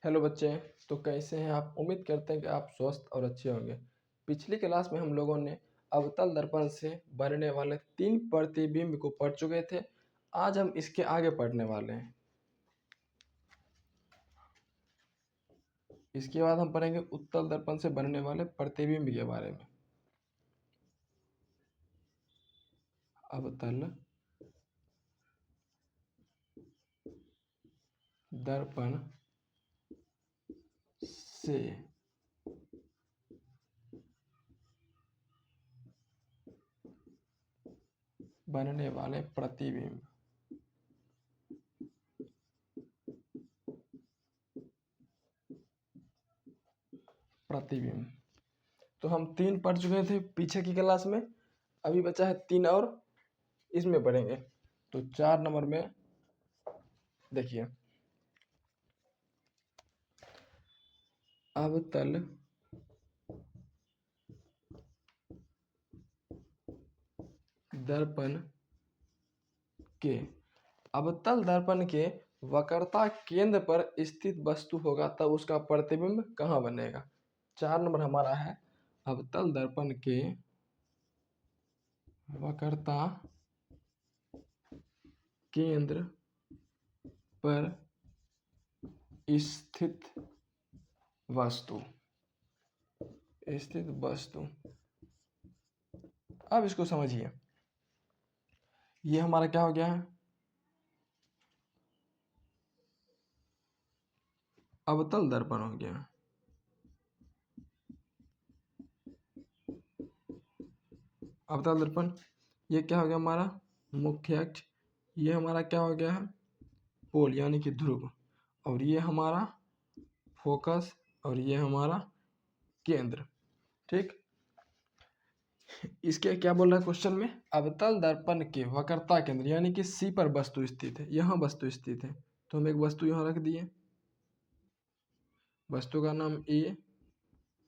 Hello बच्चे। तो कैसे हैं आप? उम्मीद करते हैं कि आप स्वस्थ और अच्छे होंगे। पिछली क्लास में हम लोगों ने अवतल दर्पण से बनने वाले 3 प्रतिबिंब को पढ़ चुके थे। आज हम इसके आगे पढ़ने वाले हैं। इसके बाद हम पढ़ेंगे उत्तल दर्पण से बनने वाले प्रतिबिंब के बारे में। अवतल दर्पण से बनने वाले प्रतिबिंब। प्रतिबिंब तो हम 3 पढ़ चुके थे पीछे की क्लास में। अभी बचा है 3 और इसमें पढ़ेंगे। तो 4 नंबर में देखिए, अवतल दर्पण के अवतल दर्पण के वक्रता केंद्र पर स्थित वस्तु होगा तब उसका प्रतिबिंब कहाँ बनेगा। 4 नंबर हमारा है अवतल दर्पण के वक्रता केंद्र पर स्थित वस्तु। अब इसको समझिए, ये हमारा क्या हो गया है, अवतल दर्पण हो गया। अवतल दर्पण ये क्या हो गया हमारा मुख्य अक्ष, ये हमारा क्या हो गया है पोल यानी कि ध्रुव, और ये हमारा फोकस, और ये हमारा केंद्र। ठीक, इसके क्या बोल रहा है क्वेश्चन में, अवतल दर्पण के वक्रता केंद्र यानी कि सी पर वस्तु स्थित है। यहाँ वस्तु स्थित है तो हम एक वस्तु यहाँ रख दिए, वस्तु का नाम ए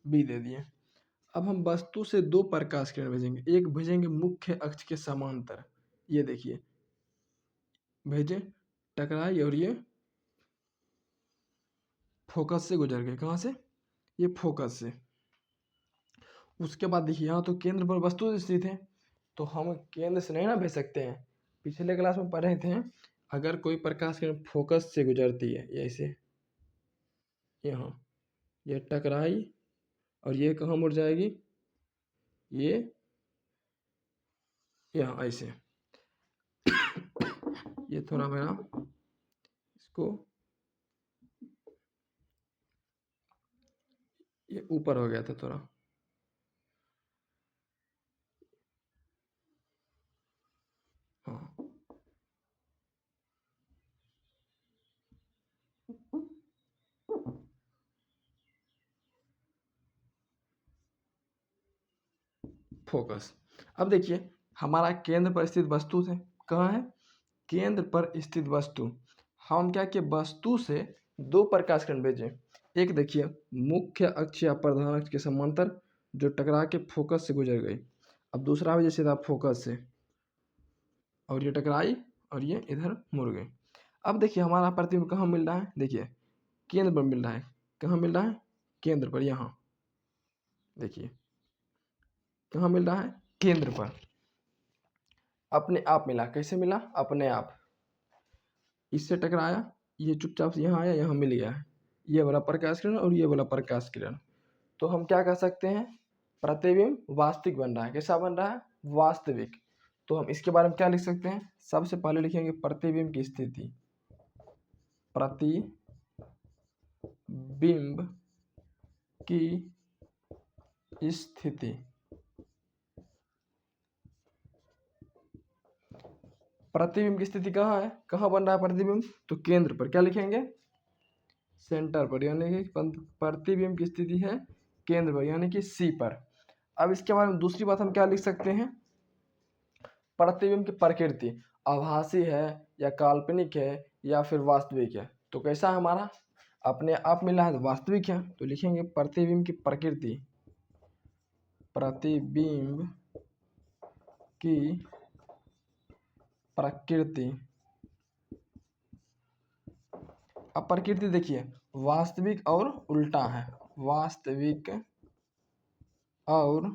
बी दे दिए। अब हम वस्तु से 2 प्रकाश किरण भेजेंगे। एक भेजेंगे मुख्य अक्ष के समांतर, ये देखिए भेजे, टकराई और ये फोकस से गुजर गए। कहाँ से? ये फोकस से। उसके बाद देखिए यहाँ तो केंद्र पर वस्तु स्थित है तो हम केंद्र से नहीं ना भेज सकते हैं। पिछले क्लास में पढ़े थे, अगर कोई प्रकाश किरण फोकस से गुजरती है ऐसे, यहाँ ये टकराई और ये कहाँ मुड़ जाएगी, ये यहाँ ऐसे। ये थोड़ा मेरा इसको ये ऊपर हो गया था थोड़ा, हाँ फोकस। अब देखिए हमारा केंद्र पर स्थित वस्तु से कहाँ है, केंद्र पर स्थित वस्तु। हम क्या किए, वस्तु से 2 प्रकाश किरण भेजे। एक देखिए मुख्य अक्ष या प्रधान अक्ष के समांतर जो टकरा के फोकस से गुजर गई। अब दूसरा भी जैसे था फोकस से, और ये टकराई और ये इधर मुड़ गई। अब देखिए हमारा प्रतिबिंब कहाँ मिल रहा है, देखिए केंद्र पर मिल रहा है। कहाँ मिल रहा है, केंद्र पर। यहाँ देखिए कहाँ मिल रहा है, केंद्र पर। अपने आप मिला। कैसे मिला, अपने आप। इससे टकराया, ये चुपचाप से यहाँ आया, यहाँ मिल गया है ये वाला प्रकाश किरण और ये वाला प्रकाश किरण। तो हम क्या कह सकते हैं, प्रतिबिंब वास्तविक बन रहा है। कैसा बन रहा है, वास्तविक। तो हम इसके बारे में क्या लिख सकते हैं, सबसे पहले लिखेंगे प्रतिबिंब की स्थिति। प्रतिबिंब की स्थिति, प्रतिबिंब की स्थिति कहाँ है, कहाँ बन रहा है प्रतिबिंब, तो केंद्र पर। क्या लिखेंगे, सेंटर पर, यानी कि प्रतिबिंब की स्थिति है केंद्र पर यानी कि सी पर। अब इसके बारे में दूसरी बात हम क्या लिख सकते हैं, प्रतिबिंब की प्रकृति आभासी है या काल्पनिक है या फिर वास्तविक है। तो कैसा है हमारा, अपने आप मिला है तो वास्तविक है। तो लिखेंगे प्रतिबिंब की प्रकृति, प्रतिबिंब की प्रकृति अब प्रकृति देखिए, वास्तविक और उल्टा है, वास्तविक और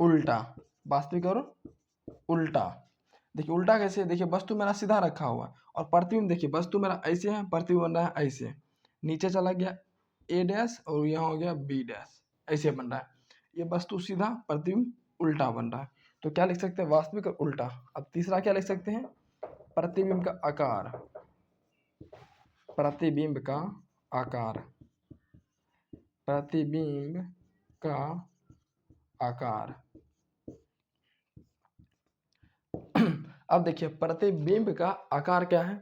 उल्टा, वास्तविक और उल्टा। देखिए उल्टा कैसे, देखिए वस्तु मेरा सीधा रखा हुआ है और प्रतिबिंब देखिए वस्तु मेरा ऐसे है, प्रतिबिंब बन रहा है ऐसे, नीचे चला गया ए डैश और यहाँ हो गया बी डैश, ऐसे बन रहा है। ये वस्तु सीधा, प्रतिबिंब उल्टा बन रहा है। तो क्या लिख सकते हैं, वास्तविक और उल्टा। अब तीसरा क्या लिख सकते हैं, प्रतिबिंब का आकार, प्रतिबिंब का आकार, प्रतिबिंब का आकार। अब देखिए प्रतिबिंब का आकार क्या है,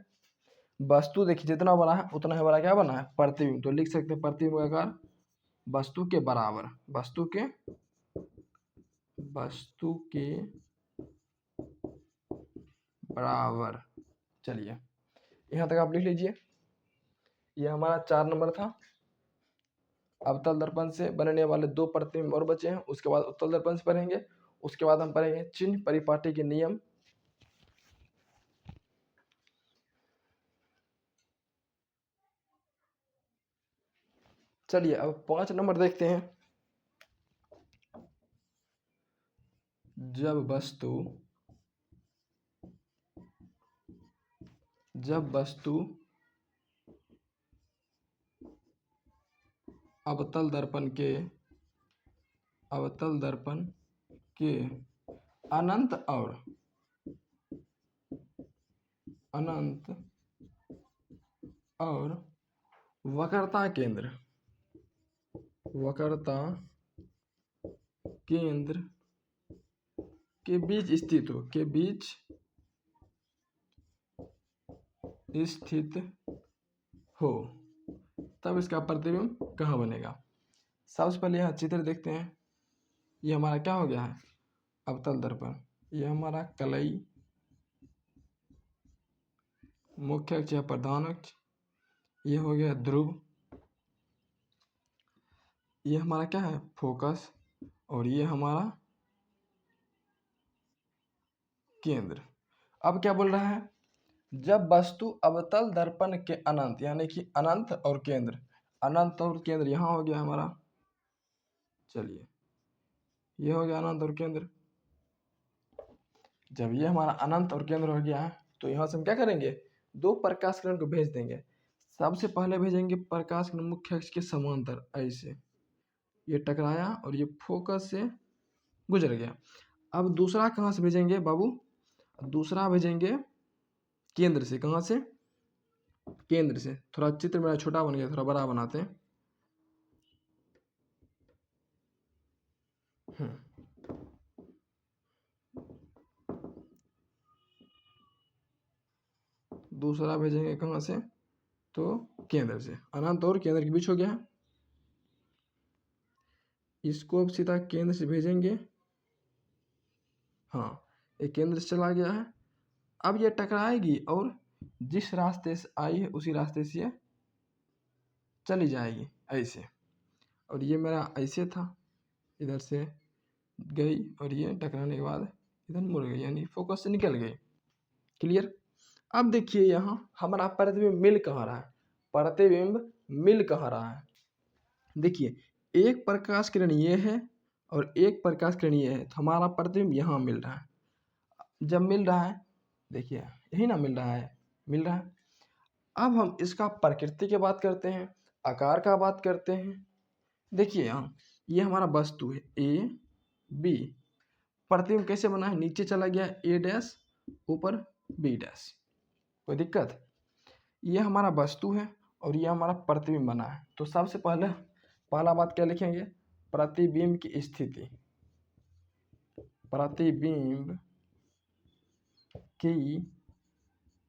वस्तु देखिए जितना बड़ा है उतना ही बड़ा क्या बना है, प्रतिबिंब। तो लिख सकते हैं प्रतिबिंब का आकार वस्तु के बराबर, वस्तु के बराबर। चलिए यहाँ तक आप लिख लीजिए, ये हमारा 4 नंबर था। अवतल दर्पण से बनने वाले 2 प्रतिबिंब और बचे हैं, उसके बाद उत्तल दर्पण से पढ़ेंगे, उसके बाद हम पढ़ेंगे चिन्ह परिपाटी के नियम। चलिए अब 5 नंबर देखते हैं। जब वस्तु अवतल दर्पण के अनंत और वक्रता केंद्र के बीच स्थित हो, तब इसका प्रतिबिंब कहाँ बनेगा। सबसे पहले यहाँ चित्र देखते हैं। ये हमारा क्या हो गया है, अवतल दर्पण। ये हमारा कलई, मुख्य अक्ष या प्रधान अक्ष। ये हो गया ध्रुव, ये हमारा क्या है, फोकस, और ये हमारा केंद्र। अब क्या बोल रहा है, जब वस्तु अवतल दर्पण के अनंत, यानी कि अनंत और केंद्र, अनंत और केंद्र यहाँ हो गया हमारा। चलिए ये हो गया अनंत और केंद्र। जब ये हमारा अनंत और केंद्र हो गया है तो यहाँ से हम क्या करेंगे, 2 प्रकाश किरण को भेज देंगे। सबसे पहले भेजेंगे प्रकाश किरण मुख्य अक्ष के समांतर, ऐसे ये टकराया और ये फोकस से गुजर गया। अब दूसरा कहाँ से भेजेंगे बाबू, दूसरा भेजेंगे केंद्र से। कहाँ से, केंद्र से। थोड़ा चित्र मेरा छोटा बन गया, थोड़ा बड़ा बनाते हैं। दूसरा भेजेंगे कहाँ से, तो केंद्र से। अनंत और केंद्र के बीच हो गया, इसको अब सीधा केंद्र से भेजेंगे। हाँ ये केंद्र से चला गया है। अब ये टकराएगी और जिस रास्ते से आई है उसी रास्ते से ये चली जाएगी ऐसे। और ये मेरा ऐसे था, इधर से गई और ये टकराने के बाद इधर मुड़ गई, यानी फोकस से निकल गई। क्लियर। अब देखिए यहाँ हमारा प्रतिबिंब मिल कहाँ रहा है, प्रतिबिंब मिल कहाँ रहा है। देखिए एक प्रकाश किरण ये है और एक प्रकाश किरण ये है, तो हमारा प्रतिबिंब यहाँ मिल रहा है। जब मिल रहा है, देखिए यही ना मिल रहा है। अब हम इसका प्रकृति की बात करते हैं, आकार का बात करते हैं। देखिए यहाँ ये हमारा वस्तु है ए बी, प्रतिबिंब कैसे बना है, नीचे चला गया ए डैश, ऊपर बी डैश, कोई दिक्कत। ये हमारा वस्तु है और ये हमारा प्रतिबिंब बना है। तो सबसे पहला बात क्या लिखेंगे, प्रतिबिंब की स्थिति, प्रतिबिंब की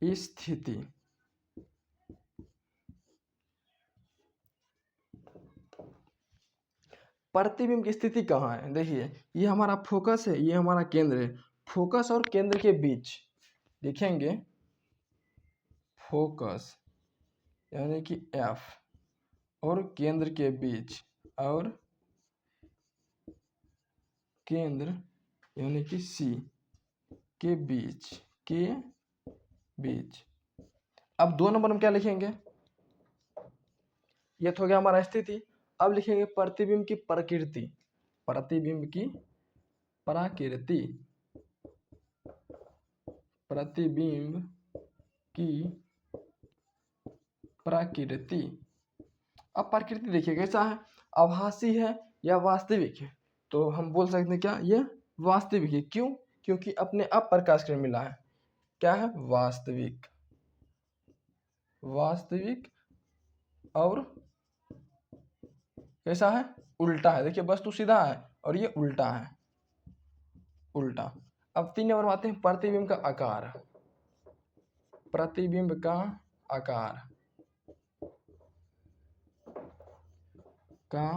स्थिति। प्रतिबिंब की स्थिति कहाँ है, देखिए ये हमारा फोकस है, ये हमारा केंद्र है। फोकस और केंद्र के बीच लिखेंगे फोकस यानी कि F, और केंद्र के बीच, और केंद्र यानी कि C के बीच, अब 2 नंबर में क्या लिखेंगे, ये तो हो गया हमारा स्थिति। अब लिखेंगे प्रतिबिंब की प्रकृति, प्रतिबिंब की प्रकृति, प्रतिबिंब की प्रकृति। अब प्रकृति देखिए कैसा है, आभासी है या वास्तविक है, तो हम बोल सकते हैं क्या, ये वास्तविक है। क्यों, क्योंकि अपने आप प्रकाश किरण मिला है। क्या है, वास्तविक, वास्तविक। और कैसा है, उल्टा है। देखिए वस्तु सीधा है और ये उल्टा है, उल्टा। अब 3 नंबर में आते हैं प्रतिबिंब का आकार, प्रतिबिंब का आकार, का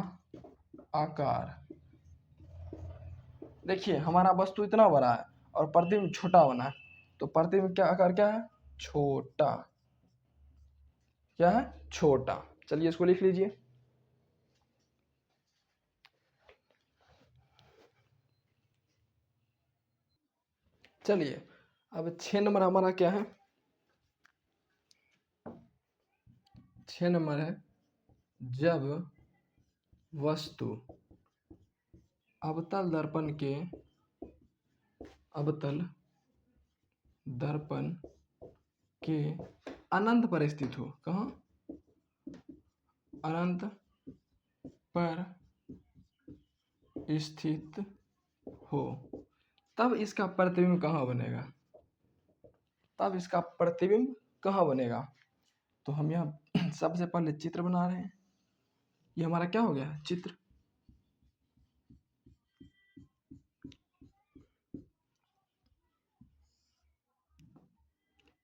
आकार। देखिए हमारा वस्तु इतना बड़ा है और प्रतिबिंब छोटा बना है, तो प्रतिबिंब का आकार क्या है, छोटा। क्या है, छोटा। चलिए इसको लिख लीजिए। चलिए अब 6 नंबर हमारा क्या है, 6 नंबर है जब वस्तु अवतल दर्पण के, अवतल दर्पण के अनंत पर स्थित हो। कहाँ, अनंत पर स्थित हो, तब इसका प्रतिबिंब कहाँ बनेगा, तब इसका प्रतिबिंब कहाँ बनेगा। तो हम यहाँ सबसे पहले चित्र बना रहे हैं। ये हमारा क्या हो गया, चित्र।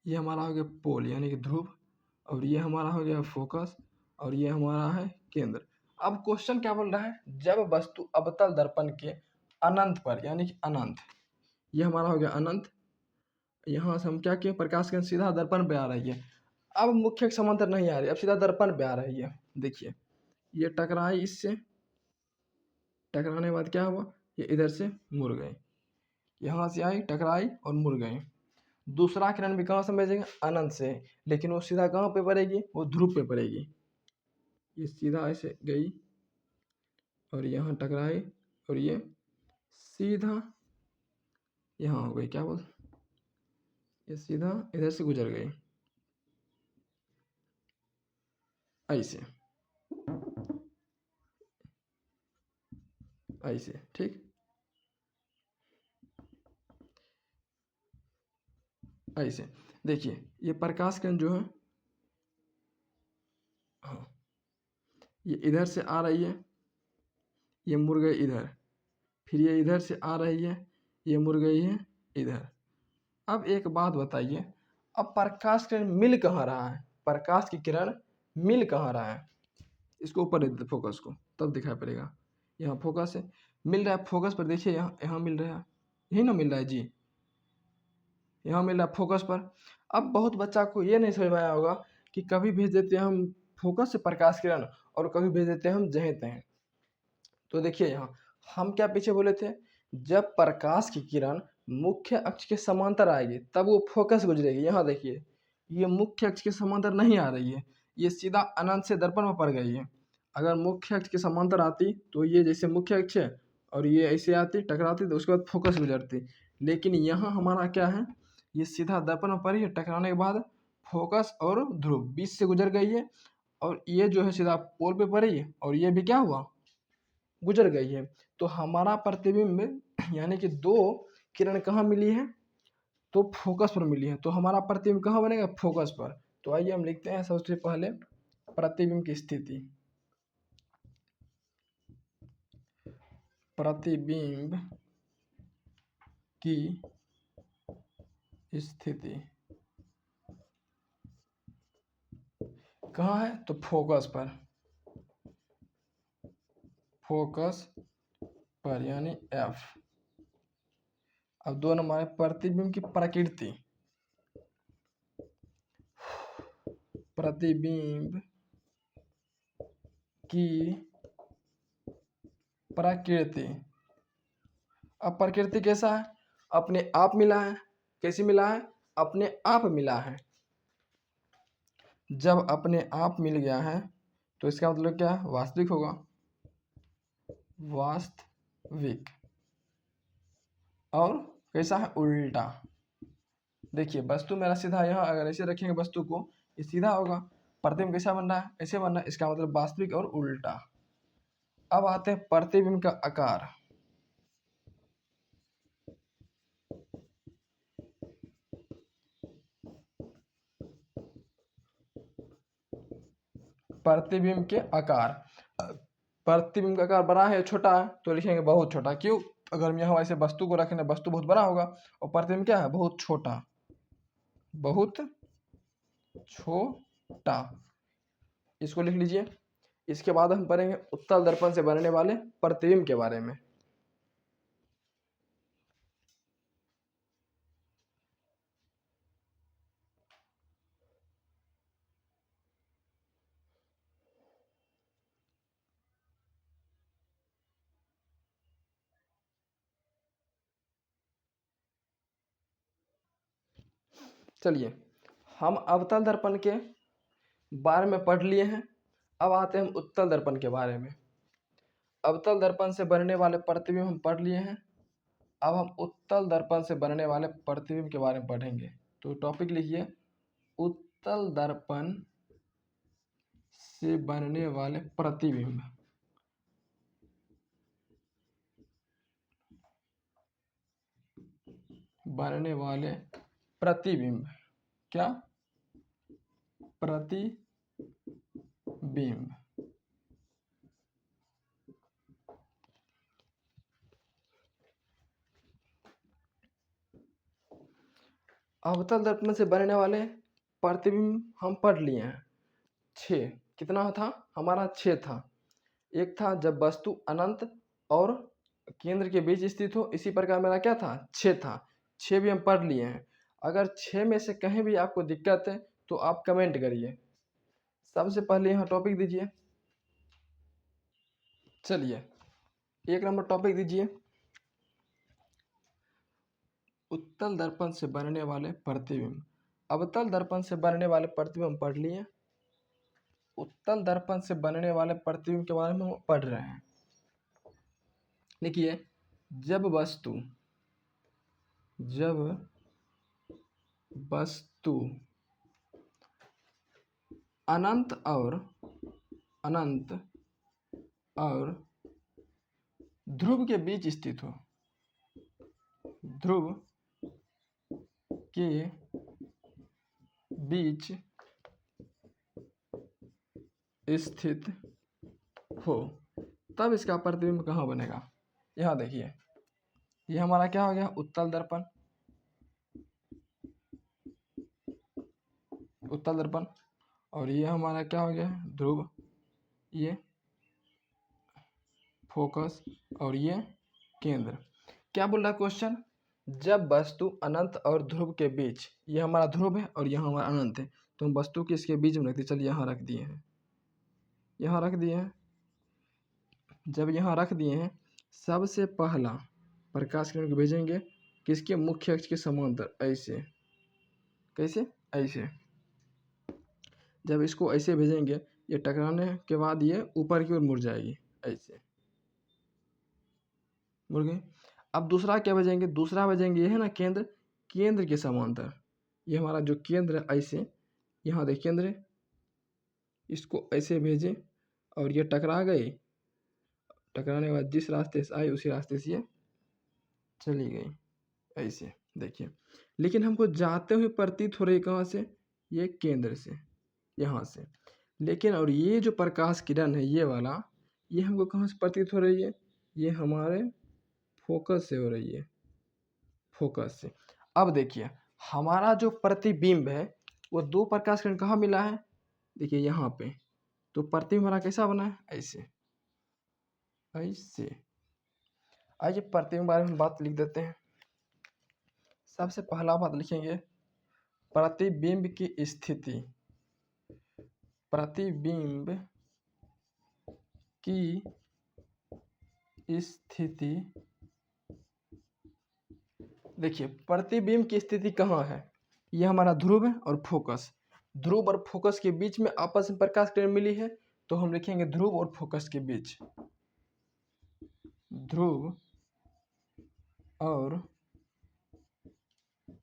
ये हमारा हो गया पोल यानी कि ध्रुव, और ये हमारा हो गया फोकस, और ये हमारा है केंद्र। अब क्वेश्चन क्या बोल रहा है, जब वस्तु अवतल दर्पण के अनंत पर यानी कि अनंत, ये हमारा हो गया अनंत। यहाँ से हम क्या किए, प्रकाश किरण सीधा दर्पण पे आ रही है। अब मुख्य समांतर नहीं आ रही, अब सीधा दर्पण पे आ रही है। देखिए ये टकराई इससे, टकराने के बाद क्या हुआ, ये इधर से मुड़ गए, यहाँ से आई टकराई और मुड़ गए। दूसरा किरण भी कहाँ से भेजेंगे, अनंत से, लेकिन वो सीधा कहाँ पे पड़ेगी, वो ध्रुव पे पड़ेगी। ये सीधा ऐसे गई और यहाँ टकराई और ये सीधा यहाँ हो गई, क्या बोल, ये सीधा इधर से गुजर गई ऐसे, ऐसे, ठीक, ऐसे। देखिए ये प्रकाश किरण जो है, हाँ, ये इधर से आ रही है, ये मुड़ गई इधर, फिर ये इधर से आ रही है, ये मुड़ गई है इधर। अब एक बात बताइए, अब प्रकाश किरण मिल कहाँ रहा है, प्रकाश की किरण मिल कहाँ रहा है, इसको ऊपर दे फोकस को, तब दिखाई पड़ेगा। यहाँ फोकस है, मिल रहा है फोकस पर, देखिए यहाँ, यहाँ मिल रहा है, यही ना मिल रहा है जी, यहाँ मिल रहा है फोकस पर। अब बहुत बच्चा को ये नहीं समझ में आया होगा कि कभी भेज देते हैं हम फोकस से प्रकाश किरण और कभी भेज देते हैं हम जहीं तहीं। तो देखिए यहाँ हम क्या पीछे बोले थे, जब प्रकाश की किरण मुख्य अक्ष के समांतर आएगी तब वो फोकस गुजरेगी। यहाँ देखिए ये मुख्य अक्ष के समांतर नहीं आ रही है, ये सीधा अनंत से दर्पण में पड़ गई है। अगर मुख्य अक्ष के समांतर आती तो ये जैसे मुख्य अक्ष है और ये ऐसे आती टकराती तो उसके बाद फोकस गुजरती, लेकिन यहाँ हमारा क्या है, ये सीधा दर्पण में पड़ी है, टकराने के बाद फोकस और ध्रुव बीच से गुजर गई है, और ये जो है सीधा पोल पे पड़ी है और ये भी क्या हुआ, गुजर गई है। तो हमारा प्रतिबिंब यानी कि 2 किरण कहाँ मिली है, तो फोकस पर मिली है, तो हमारा प्रतिबिंब कहाँ बनेगा, फोकस पर। तो आइए हम लिखते हैं सबसे पहले प्रतिबिंब की स्थिति, प्रतिबिंब की स्थिति कहाँ है, तो फोकस पर, फोकस पर यानी F। अब 2 नंबर है प्रतिबिंब की प्रकृति, प्रतिबिंब की प्रकृति। अब प्रकृति कैसा है, अपने आप मिला है, कैसे मिला है, अपने आप मिला है। जब अपने आप मिल गया है तो इसका मतलब क्या है, वास्तविक होगा, वास्तविक। और कैसा है, उल्टा। देखिए वस्तु मेरा सीधा यहाँ, अगर ऐसे रखेंगे वस्तु को, ये सीधा होगा। प्रतिबिंब कैसा बन रहा है, ऐसे बन रहा है, इसका मतलब वास्तविक और उल्टा। अब आते हैं प्रतिबिंब का आकार। प्रतिबिंब के आकार, प्रतिबिंब का आकार बड़ा है या छोटा है, तो लिखेंगे बहुत छोटा। क्यों, अगर हम यहाँ ऐसे वस्तु को रखें, वस्तु बहुत बड़ा होगा और प्रतिबिंब क्या है, बहुत छोटा, बहुत छोटा। इसको लिख लीजिए। इसके बाद हम पढ़ेंगे उत्तल दर्पण से बनने वाले प्रतिबिंब के बारे में। चलिए, हम अवतल दर्पण के बारे में पढ़ लिए हैं। अब आते हैं हम उत्तल दर्पण के बारे में। अवतल दर्पण से बनने वाले प्रतिबिंब हम पढ़ लिए हैं। अब हम उत्तल दर्पण से बनने वाले प्रतिबिंब के बारे में पढ़ेंगे। तो टॉपिक लिखिए, उत्तल दर्पण से बनने वाले प्रतिबिंब। बनने वाले प्रतिबिंब, क्या, प्रतिबिंब। अवतल दर्पण से बनने वाले प्रतिबिंब हम पढ़ लिए हैं। 6, कितना था हमारा, 6 था। एक था जब वस्तु अनंत और केंद्र के बीच स्थित हो, इसी प्रकार मेरा क्या था, 6 था। 6 भी हम पढ़ लिए हैं। अगर 6 में से कहीं भी आपको दिक्कत है तो आप कमेंट करिए। सबसे पहले यहाँ टॉपिक दीजिए। चलिए 1 नंबर टॉपिक दीजिए, उत्तल दर्पण से बनने वाले प्रतिबिंब। अवतल दर्पण से बनने वाले प्रतिबिंब हम पढ़ लिए, उत्तल दर्पण से बनने वाले प्रतिबिंब के बारे में हम पढ़ रहे हैं। देखिए, जब वस्तु अनंत और ध्रुव के बीच स्थित हो, ध्रुव के बीच स्थित हो, तब इसका प्रतिबिंब कहाँ बनेगा। यहाँ देखिए, ये हमारा क्या हो गया, उत्तल दर्पण, उत्तल दर्पण। और ये हमारा क्या हो गया, ध्रुव, ये फोकस, और ये केंद्र। क्या बोल रहा है क्वेश्चन, जब वस्तु अनंत और ध्रुव के बीच, ये हमारा ध्रुव है और यहाँ हमारा अनंत है, तो हम वस्तु के इसके बीच में रखते, चलिए यहाँ रख दिए हैं, यहाँ रख दिए हैं। जब यहाँ रख दिए हैं, सबसे पहला प्रकाश किरण को भेजेंगे किसके, मुख्य अक्ष के समांतर, ऐसे, कैसे, ऐसे। जब इसको ऐसे भेजेंगे, ये टकराने के बाद ये ऊपर की ओर मुड़ जाएगी, ऐसे मुड़ गई। अब दूसरा क्या भेजेंगे, दूसरा भेजेंगे ये है ना केंद्र, केंद्र के समांतर। ये हमारा जो केंद्र है, ऐसे, यहाँ देखिए केंद्र है, इसको ऐसे भेजे और ये टकरा गई, टकराने के बाद जिस रास्ते से आई उसी रास्ते से ये चली गई, ऐसे देखिए। लेकिन हमको जाते हुए प्रतीत हो रही कहाँ से, ये केंद्र से, यहाँ से। लेकिन और ये जो प्रकाश किरण है, ये वाला, ये हमको कहाँ से प्रतीत हो रही है, ये हमारे फोकस से हो रही है, फोकस से। अब देखिए, हमारा जो प्रतिबिंब है वो 2 प्रकाश किरण कहाँ मिला है, देखिए यहाँ पे। तो प्रतिबिंब हमारा कैसा बना है, ऐसे, ऐसे। आइए प्रतिबिंब बारे में बात लिख देते हैं। सबसे पहला बात लिखेंगे, प्रतिबिंब की स्थिति, प्रतिबिंब की स्थिति। देखिए प्रतिबिंब की स्थिति कहाँ है, ये हमारा ध्रुव है और फोकस। ध्रुव और फोकस के बीच में आपस में प्रकाश किरण मिली है, तो हम लिखेंगे ध्रुव और फोकस के बीच, ध्रुव और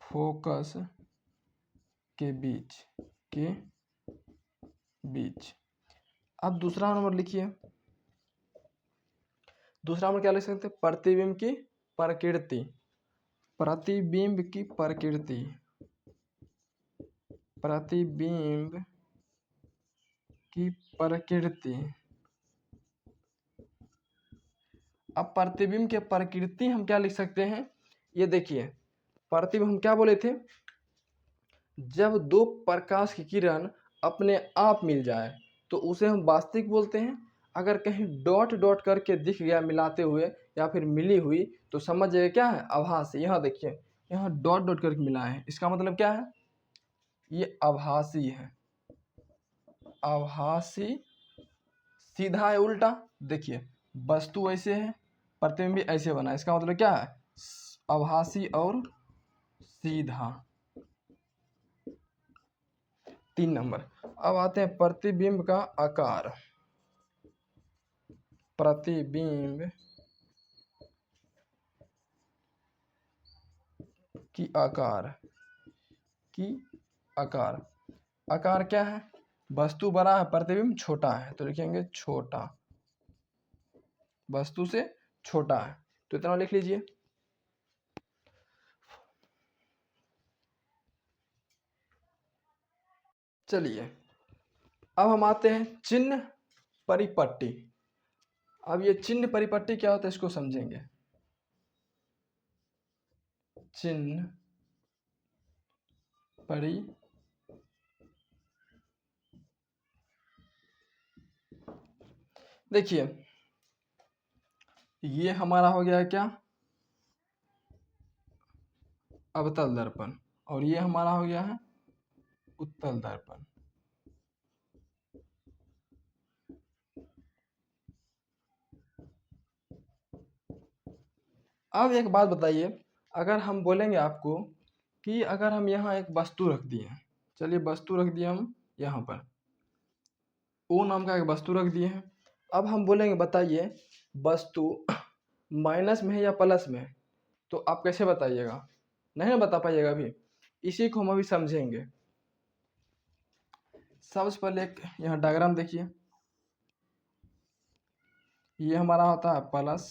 फोकस के बीच। अब दूसरा नंबर लिखिए। दूसरा नंबर क्या लिख सकते हैं? प्रतिबिंब की प्रकृति, प्रतिबिंब की प्रकृति, प्रतिबिंब की प्रकृति। अब प्रतिबिंब के प्रकृति हम क्या लिख सकते हैं? ये देखिए, प्रतिबिंब हम क्या बोले थे? जब दो प्रकाश की किरण अपने आप मिल जाए तो उसे हम वास्तविक बोलते हैं। अगर कहीं डॉट डॉट करके दिख गया मिलाते हुए या फिर मिली हुई तो समझ जाइए क्या है? आभासी। यहाँ देखिए, यहाँ डॉट डॉट करके मिला है, इसका मतलब क्या है? ये आभासी है। आभासी सीधा है उल्टा। देखिए, वस्तु ऐसे है, प्रतिबिंब भी ऐसे बना है, इसका मतलब क्या है? आभासी और सीधा। 3 नंबर। अब आते हैं प्रतिबिंब का आकार। प्रतिबिंब की आकार। आकार क्या है? वस्तु बड़ा है, प्रतिबिंब छोटा है, तो लिखेंगे छोटा, वस्तु से छोटा है, तो इतना लिख लीजिए। चलिए, अब हम आते हैं चिन्ह परिपट्टी। अब ये चिन्ह परिपट्टी क्या होता है इसको समझेंगे। चिन्ह देखिए, ये हमारा हो गया क्या? अवतल दर्पण, और ये हमारा हो गया है उत्तल दर्पण। अब एक बात बताइए, अगर हम बोलेंगे आपको कि अगर हम यहाँ एक वस्तु रख दिए, चलिए वस्तु रख दिए हम यहाँ पर, ओ नाम का एक वस्तु रख दिए हैं। अब हम बोलेंगे बताइए वस्तु माइनस में है या प्लस में है, तो आप कैसे बताइएगा? नहीं ना बता पाइएगा अभी, इसी को हम अभी समझेंगे। सबसे पहले एक यहाँ डायग्राम देखिए, ये हमारा होता है प्लस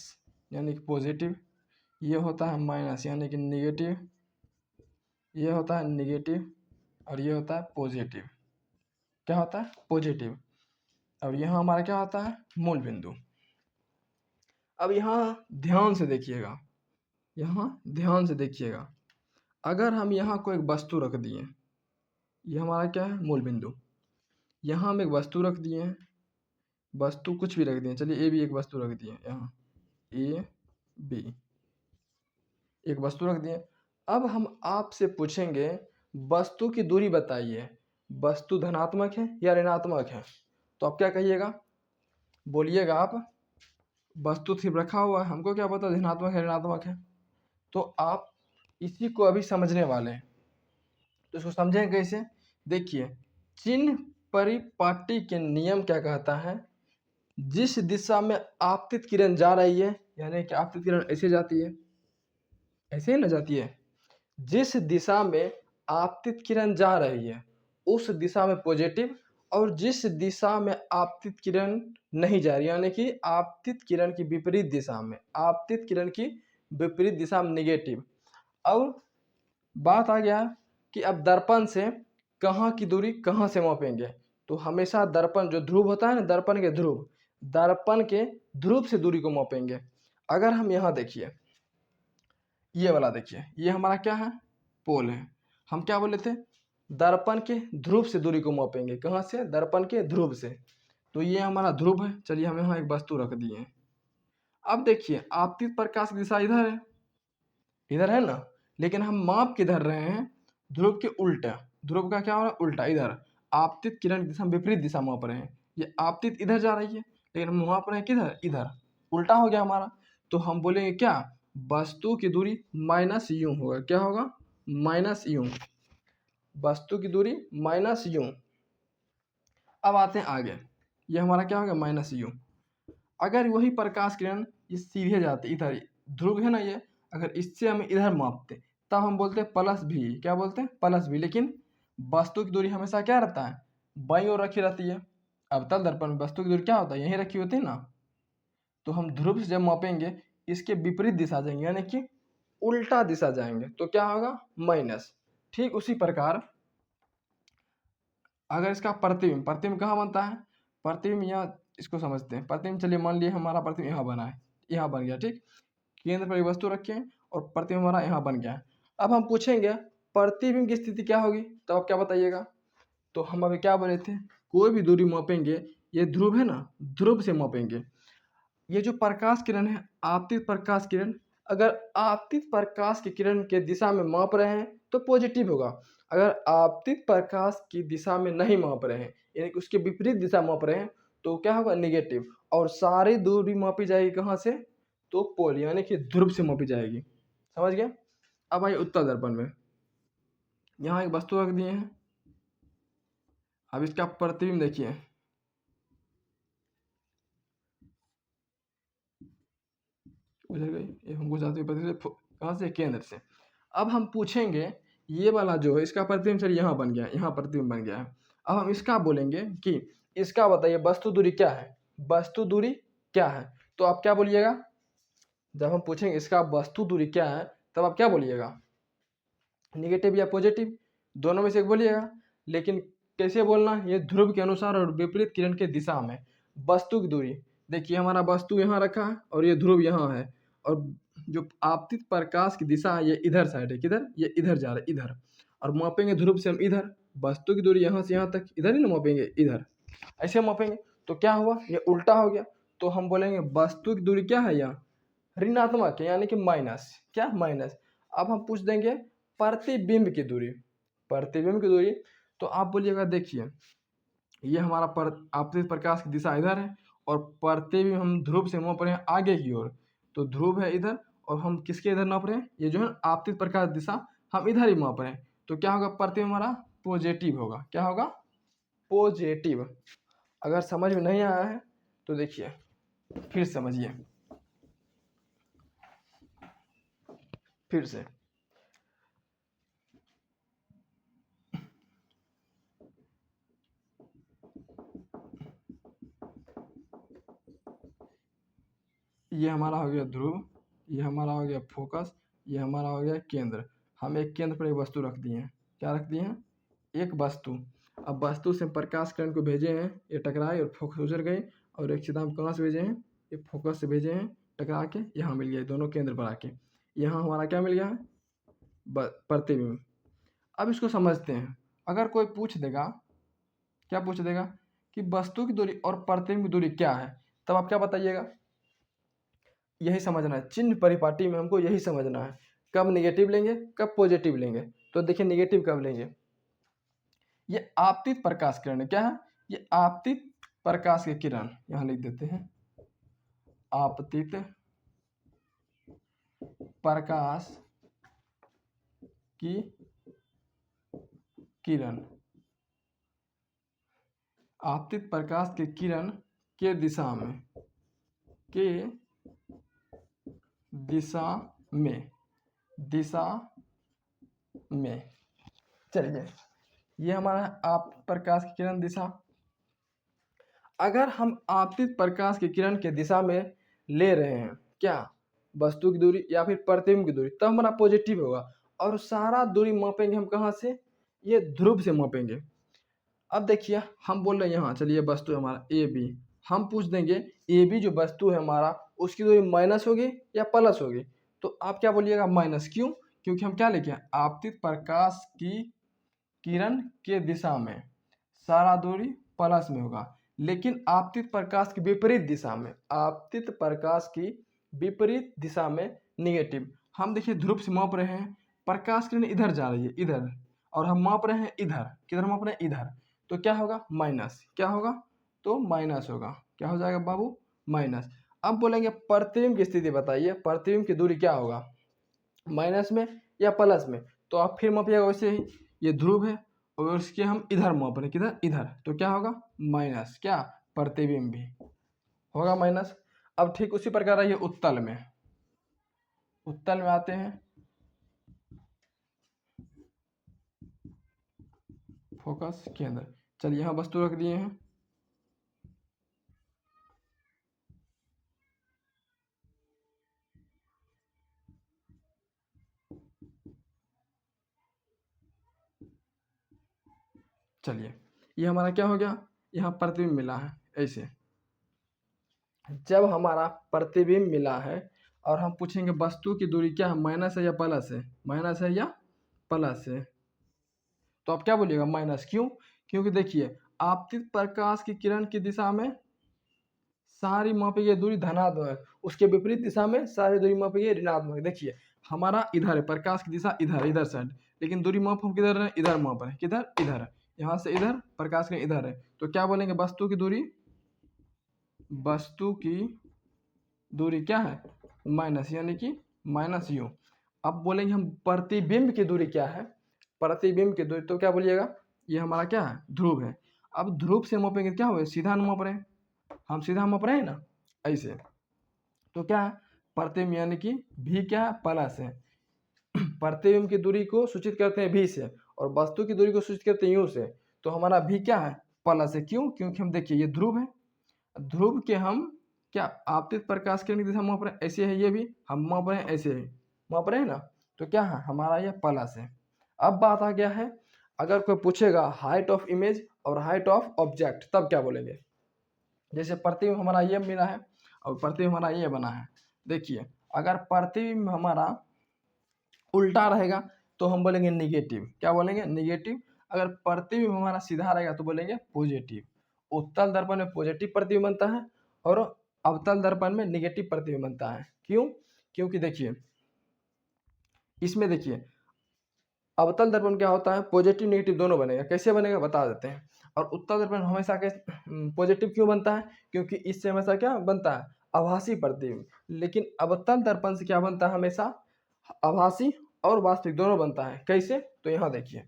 यानी कि पॉजिटिव, ये होता है माइनस यानी कि निगेटिव, ये होता है निगेटिव, और ये होता है पॉजिटिव। क्या होता है? पॉजिटिव। और यहाँ हमारा क्या होता है? मूल बिंदु। अब यहाँ ध्यान से देखिएगा, यहाँ ध्यान से देखिएगा, अगर हम यहाँ कोई एक वस्तु रख दिए, ये हमारा क्या है? मूल बिंदु। यहाँ हम एक वस्तु रख दिए हैं, वस्तु कुछ भी रख दिए, चलिए ए भी एक वस्तु रख दिए, यहाँ ए बी एक वस्तु रख दिए। अब हम आपसे पूछेंगे वस्तु की दूरी बताइए, वस्तु धनात्मक है या ऋणात्मक है? तो आप क्या कहिएगा? बोलिएगा आप, वस्तु सिर्फ रखा हुआ है, हमको क्या पता धनात्मक है ऋणात्मक है? तो आप इसी को अभी समझने वाले हैं, तो इसको समझेंगे कैसे? देखिए, चिन्ह परिपाटी के नियम क्या कहता है? जिस दिशा में आपतित किरण जा रही है, यानी कि आपतित किरण ऐसे जाती है, ऐसे ही ना जाती है, जिस दिशा में आपतित किरण जा रही है उस दिशा में पॉजिटिव, और जिस दिशा में आपतित किरण नहीं जा रही यानी कि आपतित किरण की विपरीत दिशा में, आपतित किरण की विपरीत दिशा में निगेटिव। और बात आ गया कि अब दर्पण से कहाँ की दूरी कहाँ से मापेंगे? तो हमेशा दर्पण जो ध्रुव होता है ना, दर्पण के ध्रुव से दूरी को मापेंगे। अगर हम यहाँ देखिए, ये वाला देखिए, ये हमारा क्या है? पोल है। हम क्या बोले थे? दर्पण के ध्रुव से दूरी को मापेंगे। कहाँ से? दर्पण के ध्रुव से। तो ये हमारा ध्रुव है। चलिए हम यहाँ एक वस्तु रख दिए। अब देखिए, आपतित प्रकाश की दिशा इधर है, इधर है ना, लेकिन हम माप किधर रहे हैं? ध्रुव के उल्टा। ध्रुव का क्या हो रहा है? उल्टा, इधर। आपतित किरण की दिशा विपरीत दिशा माप रहे हैं। ये आपतित इधर जा रही है, लेकिन हम माप रहे हैं किधर? इधर। उल्टा हो गया हमारा। तो हम बोलेंगे क्या? वस्तु की दूरी माइनस यूं होगा। क्या होगा? माइनस यूं। वस्तु की दूरी माइनस यू। अब आते हैं आगे, ये हमारा क्या हो गया माइनस यू। अगर वही प्रकाश किरण ये सीधे जाते इधर, ध्रुव है ना ये, अगर इससे हम इधर मापते तब हम बोलते हैं प्लस भी, क्या बोलते हैं प्लस भी। लेकिन वस्तु की दूरी हमेशा क्या रहता है, बाईं ओर रखी रहती है। अवतल दर्पण में वस्तु की दूरी क्या होता है, यहीं रखी होती है ना। तो हम ध्रुव से जब मापेंगे इसके विपरीत दिशा जाएंगे, यानी कि उल्टा दिशा जाएंगे, तो क्या होगा माइनस। ठीक उसी प्रकार अगर इसका प्रतिबिंब, प्रतिबिंब कहाँ बनता है, प्रतिबिंब यहाँ, इसको समझते हैं। प्रतिबिंब चलिए मान लिए हमारा प्रतिबिंब यहाँ बना है, यहाँ बन गया, ठीक। केंद्र पर एक वस्तु रखे हैं और प्रतिबिंब हमारा यहाँ बन गया है। अब हम पूछेंगे प्रतिबिंब की स्थिति क्या होगी, तो आप क्या बताइएगा। तो हम अभी क्या बोले थे, कोई भी दूरी मापेंगे, ये ध्रुव है ना, ध्रुव से मापेंगे। ये जो प्रकाश किरण है, आपतित प्रकाश किरण, अगर आपतित प्रकाश की किरण के दिशा में माप रहे हैं तो पॉजिटिव होगा। अगर आपतित प्रकाश की दिशा में नहीं माप रहे हैं, यानी कि उसके विपरीत दिशा माप रहे हैं, तो क्या होगा नेगेटिव। और सारी दूरी मापी जाएगी कहाँ से, तो पोल यानी कि ध्रुव से मापी जाएगी। समझ गए। अब आइए उत्तल दर्पण में, यहाँ एक वस्तु रख दिए हैं। अब इसका प्रतिबिंब देखिए, उधर गई, ये हमको जाते हुए कहाँ से, केंद्र से। अब हम पूछेंगे ये वाला जो है इसका प्रतिबिंब सर यहाँ बन गया है, यहाँ प्रतिबिंब बन गया है। अब हम इसका बोलेंगे कि इसका बताइए वस्तु दूरी क्या है, वस्तु दूरी क्या है। तो आप क्या बोलिएगा, जब हम पूछेंगे इसका वस्तु दूरी क्या है तब आप क्या बोलिएगा, निगेटिव या पॉजिटिव, दोनों में से एक बोलिएगा। लेकिन कैसे बोलना, ये ध्रुव के अनुसार और विपरीत किरण के दिशा में वस्तु की दूरी। देखिए हमारा वस्तु यहाँ रखा है और ये ध्रुव यहाँ है, और जो आपतित प्रकाश की दिशा है ये इधर साइड है, किधर, ये इधर जा रहा है, इधर। और मापेंगे ध्रुव से हम इधर, वस्तु की दूरी यहाँ से यहाँ तक इधर ही ना मापेंगे, इधर ऐसे मापेंगे। तो क्या हुआ, ये उल्टा हो गया। तो हम बोलेंगे वस्तु की दूरी क्या है, यहाँ ऋणात्मक है, यानी कि माइनस, क्या माइनस। अब हम पूछ देंगे प्रतिबिंब की दूरी, प्रतिबिंब की दूरी। तो आप बोलिएगा देखिए ये हमारा आपतित प्रकाश की दिशा इधर है और प्रतिबिंब हम ध्रुव से माप रहे हैं आगे की ओर, तो ध्रुव है इधर और हम किसके इधर नाप रहे हैं, ये जो है आपतित प्रकाश दिशा हम इधर ही माप रहे हैं। तो क्या होगा, प्रतिबिंब हमारा पॉजिटिव होगा, क्या होगा पॉजिटिव। अगर समझ में नहीं आया है तो देखिए फिर समझिए, फिर से। ये हमारा हो गया ध्रुव, ये हमारा हो गया फोकस, ये हमारा हो गया केंद्र। हम एक केंद्र पर एक वस्तु रख दिए हैं, क्या रख दिए हैं, एक वस्तु। अब वस्तु से प्रकाश किरण को भेजे हैं, ये टकराए और फोकस उजर गए, और एक सीधा हम कहाँ से भेजे हैं, ये फोकस से भेजे हैं, टकरा के यहाँ मिल गया, दोनों केंद्र पर आके यहाँ हमारा क्या मिल गया है, प्रतिबिंब। अब इसको समझते हैं। अगर कोई पूछ देगा, क्या पूछ देगा कि वस्तु की दूरी और प्रतिबिंब की दूरी क्या है, तब आप क्या बताइएगा, यही समझना है, चिन्ह परिपाटी में हमको यही समझना है, कब निगेटिव लेंगे कब पॉजिटिव लेंगे। तो देखिए निगेटिव कब लेंगे, ये आपतित प्रकाश किरण क्या है, ये आपतित प्रकाश की किरण, यहाँ लिख देते हैं आपतित प्रकाश की किरण, आपतित प्रकाश की किरण के दिशा में, के दिशा में, दिशा में। चलिए ये हमारा आप प्रकाश की किरण दिशा। अगर हम आपतित प्रकाश की किरण के दिशा में ले रहे हैं क्या, वस्तु की दूरी या फिर प्रतिबिंब की दूरी, तब हमारा पॉजिटिव होगा। और सारा दूरी मापेंगे हम कहाँ से, ये ध्रुव से मापेंगे। अब देखिए हम बोल रहे हैं यहाँ, चलिए वस्तु है हमारा ए बी, हम पूछ देंगे ए बी जो वस्तु है हमारा उसकी दूरी माइनस होगी या प्लस होगी। तो आप क्या बोलिएगा माइनस, क्यों, क्योंकि हम क्या लिखे हैं, आपतित प्रकाश की किरण के दिशा में सारा दूरी प्लस में होगा, लेकिन आपतित प्रकाश की विपरीत दिशा में, आपतित प्रकाश की विपरीत दिशा में निगेटिव। हम देखिए ध्रुव से माप रहे हैं, प्रकाश किरण इधर जा रही है इधर, और हम माप रहे हैं इधर, किधर माप रहे हैं इधर, तो क्या होगा माइनस, क्या होगा, तो माइनस होगा, क्या हो जाएगा बाबू माइनस। अब बोलेंगे प्रतिबिंब की स्थिति बताइए, प्रतिबिंब की दूरी क्या होगा, माइनस में या प्लस में। तो आप फिर मापिएगा वैसे ही, ये ध्रुव है और इसके हम इधर माप रहे हैं, किधर, इधर, तो क्या होगा माइनस, क्या, प्रतिबिंब भी होगा माइनस। अब ठीक उसी प्रकार आइए उत्तल में, उत्तल में आते हैं, फोकस केंद्र। चलिए यहाँ वस्तु रख दिए हैं, चलिए ये हमारा क्या हो गया, यहाँ प्रतिबिंब मिला है ऐसे। जब हमारा प्रतिबिंब मिला है और हम पूछेंगे वस्तु की दूरी क्या है, माइनस है या प्लस है, माइनस है या प्लस है, तो आप क्या बोलिएगा माइनस। क्यों, क्योंकि देखिए आपतित प्रकाश की किरण की दिशा में सारी मापी गई दूरी धनात्मक है, उसके विपरीत दिशा में सारी दूरी मापी गई ऋणात्मक है। देखिए हमारा इधर है, प्रकाश की दिशा इधर, इधर साइड, लेकिन दूरी माप हम किधर है, इधर माप रहे हैं, किधर, इधर, यहाँ से इधर, प्रकाश के इधर है, तो क्या बोलेंगे वस्तु की दूरी, वस्तु की दूरी क्या है माइनस, यानी कि माइनस यू। अब बोलेंगे हम प्रतिबिंब की दूरी क्या है, प्रतिबिंब की दूरी, तो क्या बोलिएगा, ये हमारा क्या है ध्रुव है। अब ध्रुव से मापेंगे क्या हुआ, सीधा माप रहे हैं, हम सीधा माप रहे हैं ना ऐसे, तो क्या है प्रतिबिंब यानी कि भी क्या है प्लस है। प्रतिबिंब की दूरी को सूचित करते हैं भी से और वस्तु की दूरी को सूचित करते हैं यू से, तो हमारा भी क्या है प्लस है। क्यों, क्योंकि हम देखिए ये ध्रुव है, ध्रुव के हम क्या आपतित प्रकाश किरण की दिशा माप रहे हैं, ऐसे है, ये भी हम माप रहे हैं ऐसे ही माप रहे हैं ना, तो क्या है हमारा ये प्लस है। अब बात आ गया है, अगर कोई पूछेगा हाइट ऑफ इमेज और हाइट ऑफ ऑब्जेक्ट, तब क्या बोलेंगे। जैसे प्रतिबिंब हमारा ये मिला है और प्रतिबिंब हमारा ये बना है, देखिए अगर प्रतिबिंब हमारा उल्टा रहेगा तो हम बोलेंगे निगेटिव, क्या बोलेंगे निगेटिव। अगर प्रतिबिंब हमारा सीधा रहेगा तो बोलेंगे पॉजिटिव। उत्तल दर्पण में पॉजिटिव प्रतिबिंब बनता है और अवतल दर्पण में निगेटिव प्रतिबिंब बनता है। क्यों, क्योंकि देखिए इसमें देखिए अवतल दर्पण क्या होता है, पॉजिटिव नेगेटिव दोनों बनेगा, कैसे बनेगा बता देते हैं। और उत्तल दर्पण हमेशा कैसे पॉजिटिव क्यों बनता है, क्योंकि इससे हमेशा क्या बनता है आभासी प्रतिबिंब। लेकिन अवतल दर्पण से क्या बनता है हमेशा आभासी और वास्तविक दोनों बनता है। कैसे, तो यहाँ देखिए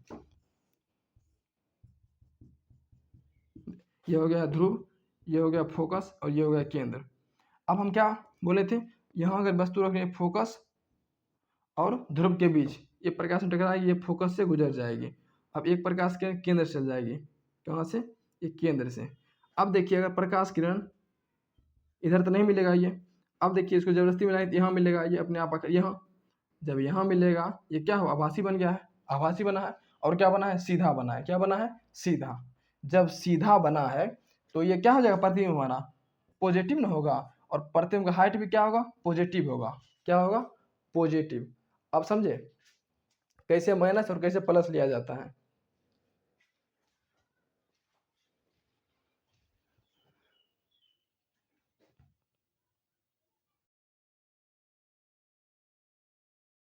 ये हो गया ध्रुव, ये हो गया फोकस और ये हो गया केंद्र। अब हम क्या बोले थे, यहाँ अगर वस्तु रख रहे हैं फोकस और ध्रुव के बीच, ये प्रकाश में टकराएगी, ये फोकस से गुजर जाएगी। अब एक प्रकाश के केंद्र से चल जाएगी, कहाँ से, ये केंद्र से। अब देखिए अगर प्रकाश किरण इधर तो नहीं मिलेगा ये, अब देखिए इसको जबरदस्ती मिलाएं तो यहाँ मिलेगा, ये अपने आप आकर यहाँ, जब यहाँ मिलेगा ये क्या हुआ आभासी बन गया है, आभासी बना है। और क्या बना है सीधा बना है, क्या बना है सीधा। जब सीधा बना है तो ये क्या हो जाएगा प्रतिबिंब हमारा पॉजिटिव ना होगा, और प्रतिबिंब का हाइट भी क्या होगा पॉजिटिव होगा, क्या होगा पॉजिटिव। अब समझे कैसे माइनस और कैसे प्लस लिया जाता है।